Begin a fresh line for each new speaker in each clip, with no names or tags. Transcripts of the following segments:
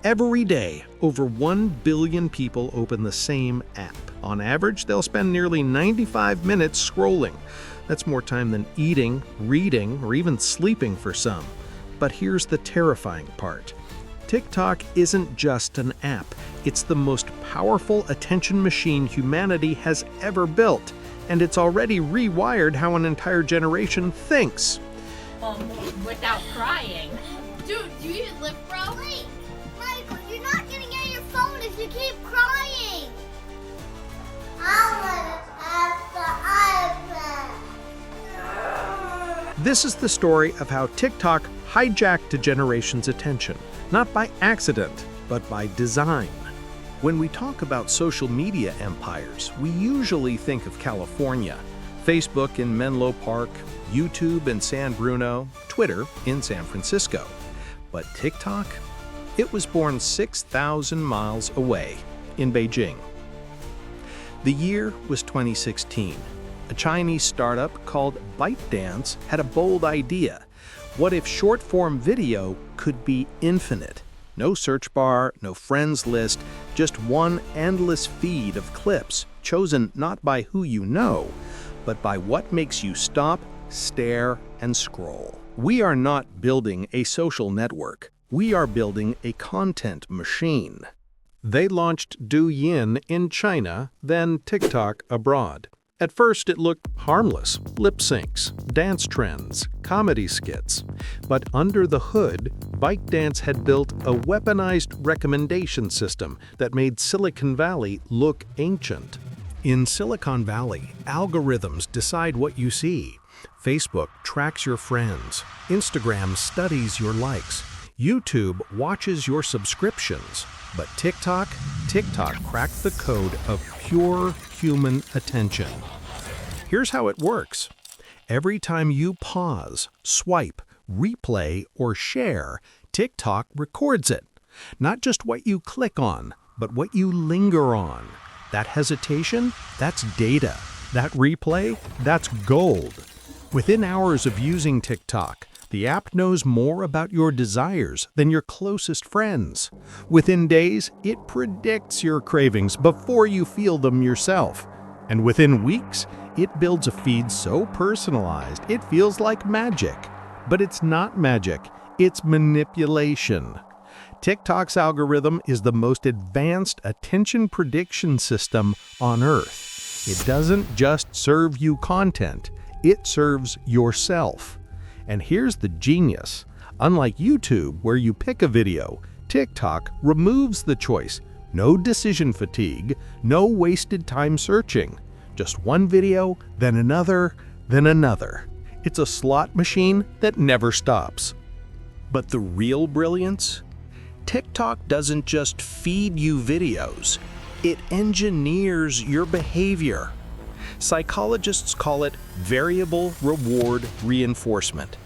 Every day, over 1 billion people open the same app. On average, they'll spend nearly 95 minutes scrolling. That's more time than eating, reading, or even sleeping for some. But here's the terrifying part. TikTok isn't just an app. It's the most powerful attention machine humanity has ever built. And it's already rewired how an entire generation thinks.
Without crying.
Dude, do you live, bro? Wait, Michael, you're not getting out your phone if you keep crying. I want to have the iPad.
This is the story of how TikTok hijacked a generation's attention, not by accident, but by design. When we talk about social media empires, we usually think of California, Facebook in Menlo Park, YouTube in San Bruno, Twitter in San Francisco. But TikTok? It was born 6,000 miles away in Beijing. The year was 2016. A Chinese startup called ByteDance had a bold idea. What if short-form video could be infinite? No search bar, no friends list, just one endless feed of clips, chosen not by who you know, but by what makes you stop, stare, and scroll. We are not building a social network. We are building a content machine. They launched Douyin in China, then TikTok abroad. At first, it looked harmless, lip syncs, dance trends, comedy skits. But under the hood, ByteDance had built a weaponized recommendation system that made Silicon Valley look ancient. In Silicon Valley, algorithms decide what you see. Facebook tracks your friends. Instagram studies your likes. YouTube watches your subscriptions. But TikTok cracked the code of pure human attention. Here's how it works. Every time you pause, swipe, replay, or share, TikTok records it. Not just what you click on, but what you linger on. That hesitation, that's data. That replay, that's gold. Within hours of using TikTok, the app knows more about your desires than your closest friends. Within days, it predicts your cravings before you feel them yourself. And within weeks, it builds a feed so personalized it feels like magic. But it's not magic, it's manipulation. TikTok's algorithm is the most advanced attention prediction system on Earth. It doesn't just serve you content, it serves yourself. And here's the genius. Unlike YouTube, where you pick a video, TikTok removes the choice. No decision fatigue, no wasted time searching. Just one video, then another, then another. It's a slot machine that never stops. But the real brilliance? TikTok doesn't just feed you videos. It engineers your behavior. Psychologists call it variable reward reinforcement,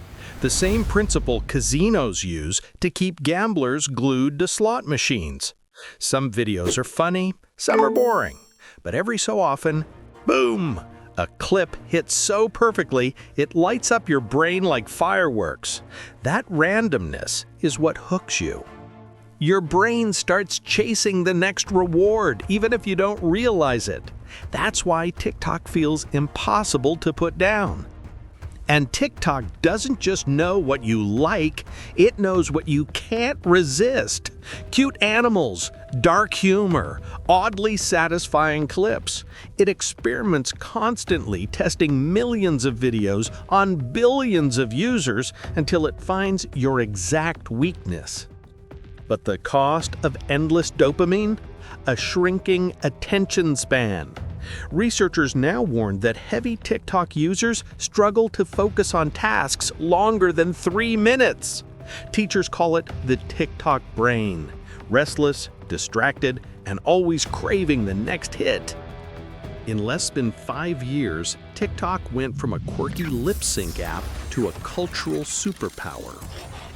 the same principle casinos use to keep gamblers glued to slot machines. Some videos are funny, some are boring, but every so often, boom! A clip hits so perfectly it lights up your brain like fireworks. That randomness is what hooks you. Your brain starts chasing the next reward, even if you don't realize it. That's why TikTok feels impossible to put down. And TikTok doesn't just know what you like, it knows what you can't resist. Cute animals, dark humor, oddly satisfying clips. It experiments constantly, testing millions of videos on billions of users until it finds your exact weakness. But the cost of endless dopamine? A shrinking attention span. Researchers now warn that heavy TikTok users struggle to focus on tasks longer than 3 minutes. Teachers call it the TikTok brain. Restless, distracted, and always craving the next hit. In less than 5 years, TikTok went from a quirky lip sync app to a cultural superpower.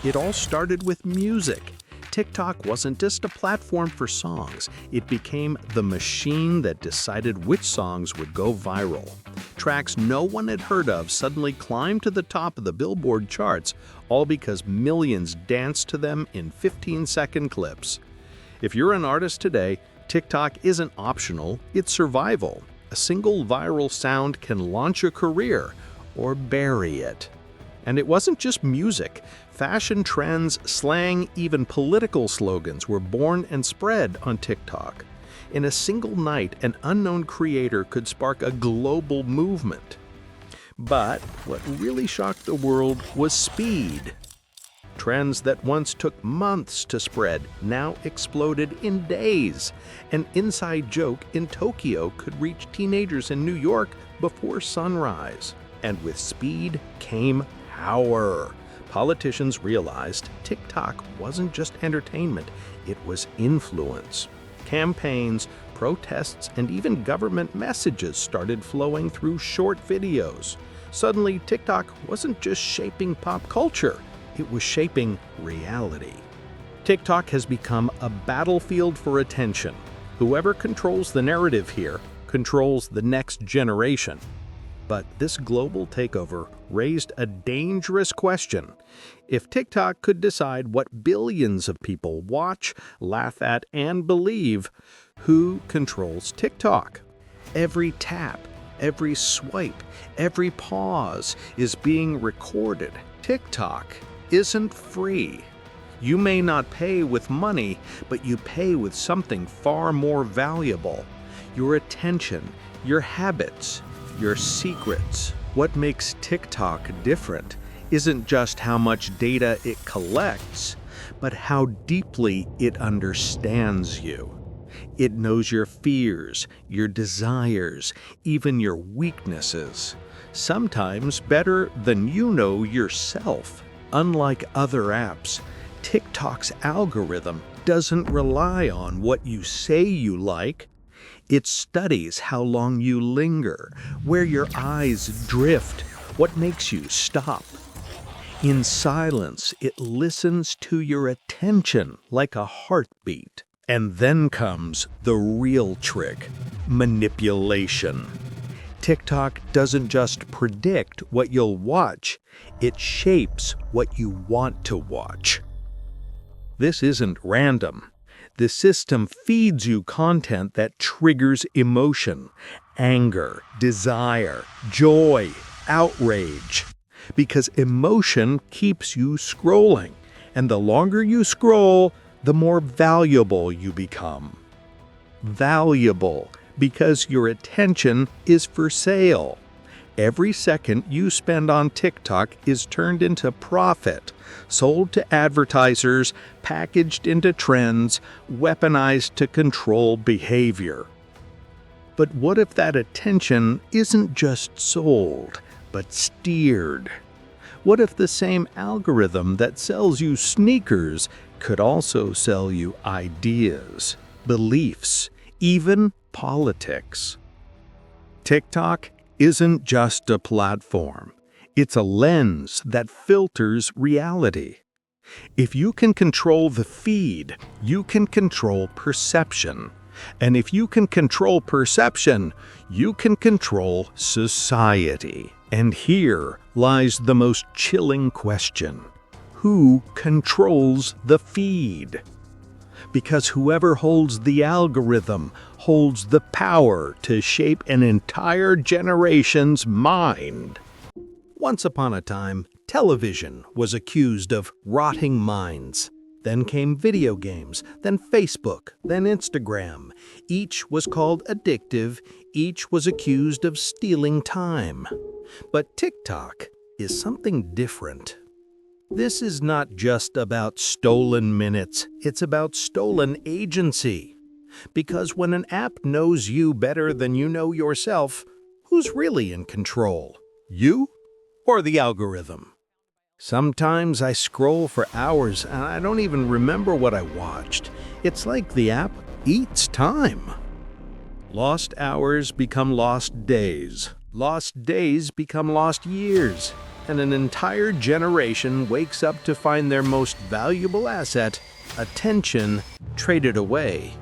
It all started with music. TikTok wasn't just a platform for songs, it became the machine that decided which songs would go viral. Tracks no one had heard of suddenly climbed to the top of the Billboard charts, all because millions danced to them in 15-second clips. If you're an artist today, TikTok isn't optional, it's survival. A single viral sound can launch a career or bury it. And it wasn't just music. Fashion trends, slang, even political slogans were born and spread on TikTok. In a single night, an unknown creator could spark a global movement. But what really shocked the world was speed. Trends that once took months to spread now exploded in days. An inside joke in Tokyo could reach teenagers in New York before sunrise. And with speed came power. Politicians realized TikTok wasn't just entertainment, it was influence. Campaigns, protests, and even government messages started flowing through short videos. Suddenly, TikTok wasn't just shaping pop culture, it was shaping reality. TikTok has become a battlefield for attention. Whoever controls the narrative here controls the next generation. But this global takeover raised a dangerous question. If TikTok could decide what billions of people watch, laugh at, and believe, who controls TikTok? Every tap, every swipe, every pause is being recorded. TikTok isn't free. You may not pay with money, but you pay with something far more valuable. Your attention, your habits, your secrets. What makes TikTok different isn't just how much data it collects, but how deeply it understands you. It knows your fears, your desires, even your weaknesses. Sometimes better than you know yourself. Unlike other apps, TikTok's algorithm doesn't rely on what you say you like. It studies how long you linger, where your eyes drift, what makes you stop. In silence, it listens to your attention like a heartbeat. And then comes the real trick: manipulation. TikTok doesn't just predict what you'll watch, it shapes what you want to watch. This isn't random. The system feeds you content that triggers emotion, anger, desire, joy, outrage. Because emotion keeps you scrolling, and the longer you scroll, the more valuable you become. Valuable because your attention is for sale. Every second you spend on TikTok is turned into profit, sold to advertisers, packaged into trends, weaponized to control behavior. But what if that attention isn't just sold, but steered? What if the same algorithm that sells you sneakers could also sell you ideas, beliefs, even politics? TikTok isn't just a platform. It's a lens that filters reality. If you can control the feed, you can control perception. And if you can control perception, you can control society. And here lies the most chilling question: who controls the feed? Because whoever holds the algorithm holds the power to shape an entire generation's mind. Once upon a time, television was accused of rotting minds. Then came video games, then Facebook, then Instagram. Each was called addictive, each was accused of stealing time. But TikTok is something different. This is not just about stolen minutes, it's about stolen agency. Because when an app knows you better than you know yourself, who's really in control? You or the algorithm? Sometimes I scroll for hours and I don't even remember what I watched. It's like the app eats time. Lost hours become lost days. Lost days become lost years. And an entire generation wakes up to find their most valuable asset, attention, traded away.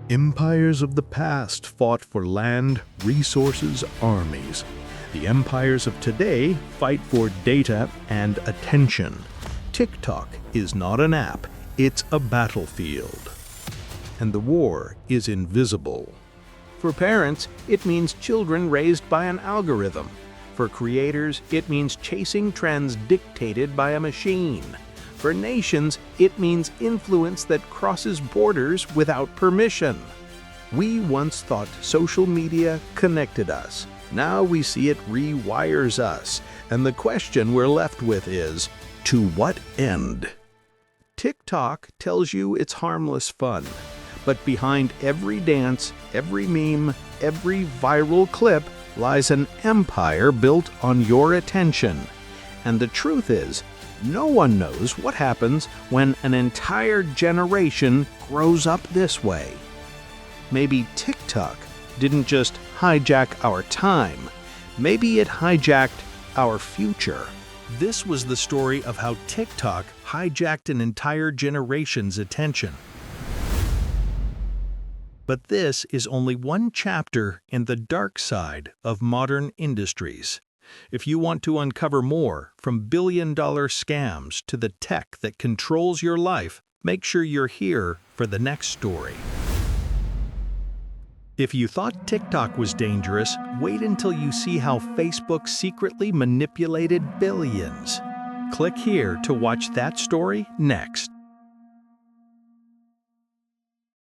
Empires of the past fought for land, resources, armies. The empires of today fight for data and attention. TikTok is not an app, it's a battlefield. and the war is invisible. For parents, it means children raised by an algorithm. For creators, it means chasing trends dictated by a machine. For nations, it means influence that crosses borders without permission. We once thought social media connected us. Now we see it rewires us, and the question we're left with is, to what end? TikTok tells you it's harmless fun, but behind every dance, every meme, every viral clip lies an empire built on your attention. And the truth is, no one knows what happens when an entire generation grows up this way. Maybe TikTok didn't just hijack our time. Maybe it hijacked our future. This was the story of how TikTok hijacked an entire generation's attention. But this is only one chapter in the dark side of modern industries. If you want to uncover more, from billion-dollar scams to the tech that controls your life, make sure you're here for the next story. If you thought TikTok was dangerous, wait until you see how Facebook secretly manipulated billions. Click here to watch that story next.